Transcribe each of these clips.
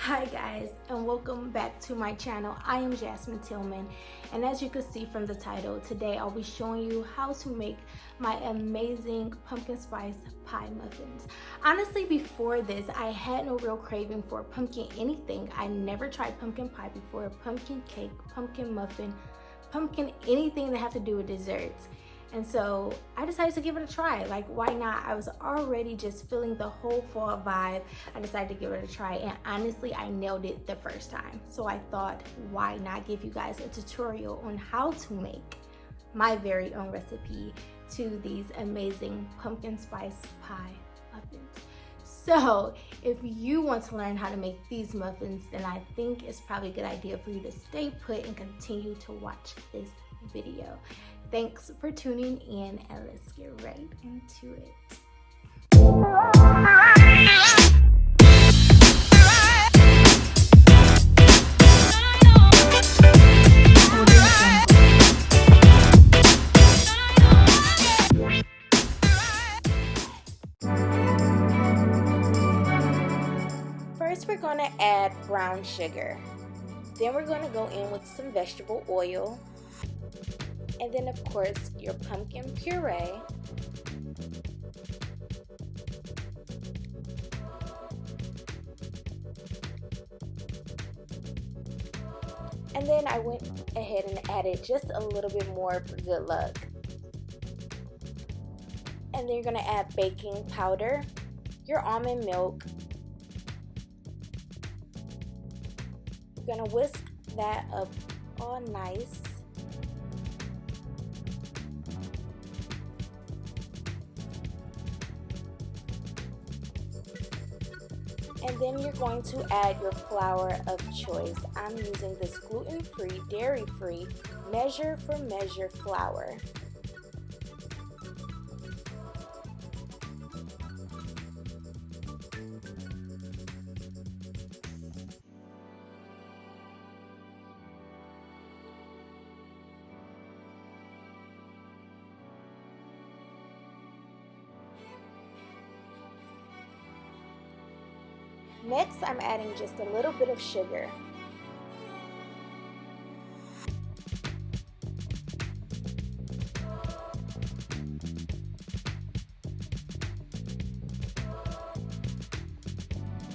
Hi guys, and welcome back to my channel. I am Jasmine Tillman, and as you can see from the title, today I'll be showing you how to make my amazing pumpkin spice pie muffins. Honestly, before this, I had no real craving for pumpkin anything. I never tried pumpkin pie before, pumpkin cake, pumpkin muffin, pumpkin anything that has to do with desserts. And so I decided to give it a try. Like, why not? I was already just feeling the whole fall vibe. I decided to give it a try, and honestly, I nailed it the first time. So I thought, why not give you guys a tutorial on how to make my very own recipe to these amazing pumpkin spice pie muffins. So if you want to learn how to make these muffins, then I think it's probably a good idea for you to stay put and continue to watch this video. Thanks for tuning in, and let's get right into it. First, we're going to add brown sugar. Then we're going to go in with some vegetable oil. And then, of course, your pumpkin puree. And then I went ahead and added just a little bit more for good luck. And then you're going to add baking powder, your almond milk. You're going to whisk that up all nice. And then you're going to add your flour of choice. I'm using this gluten-free, dairy-free, measure for measure flour. Next, I'm adding just a little bit of sugar.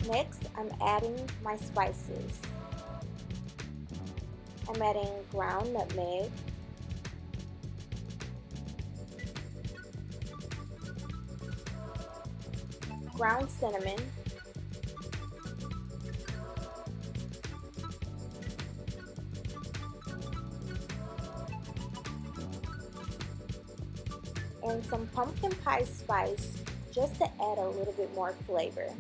Next, I'm adding my spices. I'm adding ground nutmeg, ground cinnamon, and some pumpkin pie spice just to add a little bit more flavor.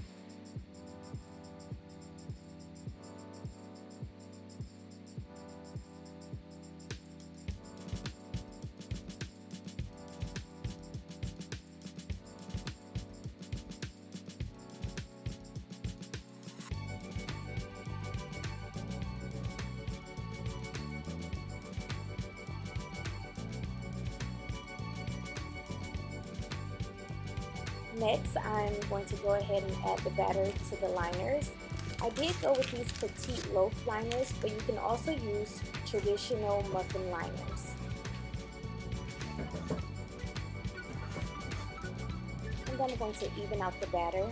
Next, I'm going to go ahead and add the batter to the liners. I did go with these petite loaf liners, but you can also use traditional muffin liners. And then I'm going to even out the batter.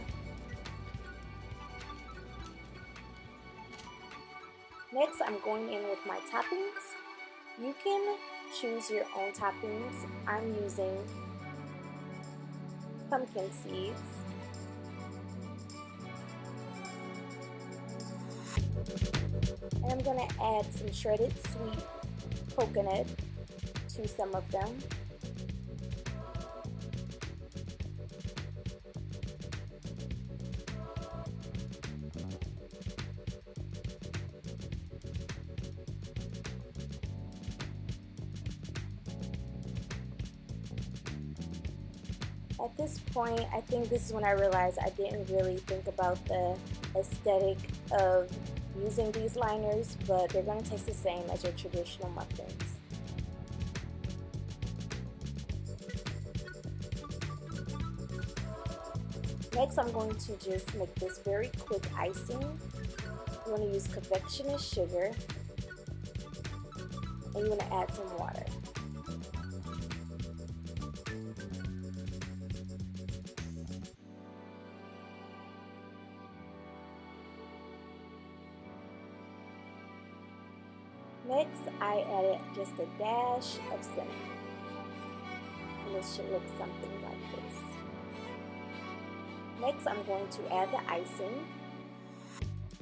Next, I'm going in with my toppings. You can choose your own toppings. I'm using pumpkin seeds, and I'm going to add some shredded sweet coconut to some of them. At this point, I think this is when I realized I didn't really think about the aesthetic of using these liners, but they're going to taste the same as your traditional muffins. Next, I'm going to just make this very quick icing. You want to use confectioner sugar, and you want to add some water. Next, I added just a dash of cinnamon, and it should look something like this. Next, I'm going to add the icing,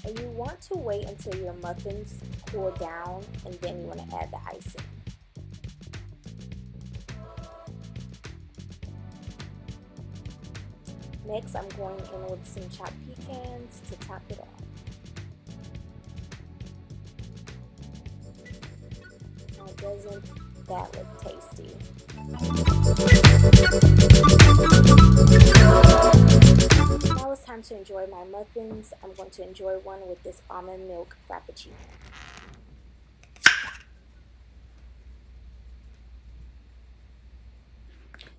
and you want to wait until your muffins cool down, and then you want to add the icing. Next, I'm going in with some chopped pecans to top it off. Doesn't that look tasty? Now it's time to enjoy my muffins. I'm going to enjoy one with this almond milk frappuccino.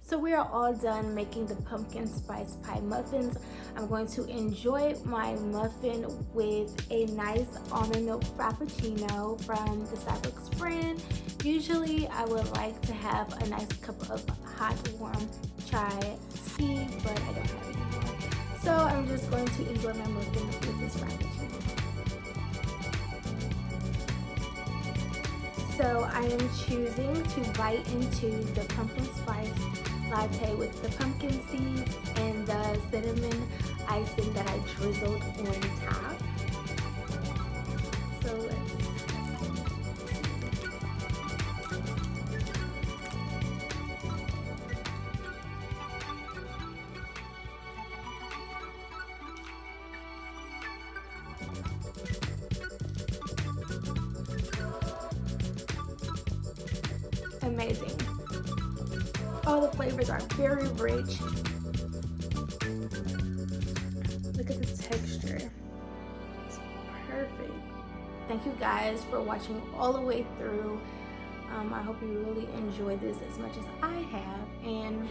So we are all done making the pumpkin spice pie muffins. I'm going to enjoy my muffin with a nice almond milk frappuccino from the Starbucks brand. Usually I would like to have a nice cup of hot warm chai tea, but I don't have any more. So I'm just going to enjoy my muffin with this frappuccino. So I am choosing to bite into the pumpkin spice latte with the pumpkin seeds and the cinnamon icing that I drizzled on top. So let's amazing. All the flavors are very rich. Look at the texture. It's perfect. Thank you guys for watching all the way through. I hope you really enjoyed this as much as I have, and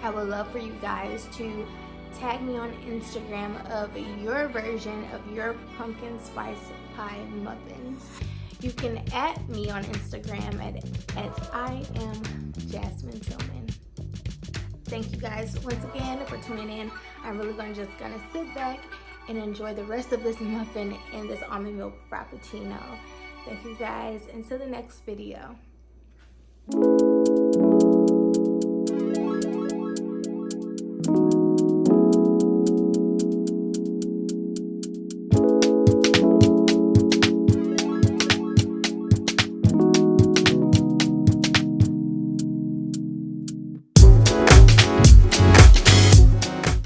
I would love for you guys to tag me on Instagram of your version of your pumpkin spice pie muffins. You can @ me on Instagram at I am Jasmine Tillman. Thank you guys once again for tuning in. I'm really gonna sit back and enjoy the rest of this muffin and this almond milk frappuccino. Thank you guys. Until the next video.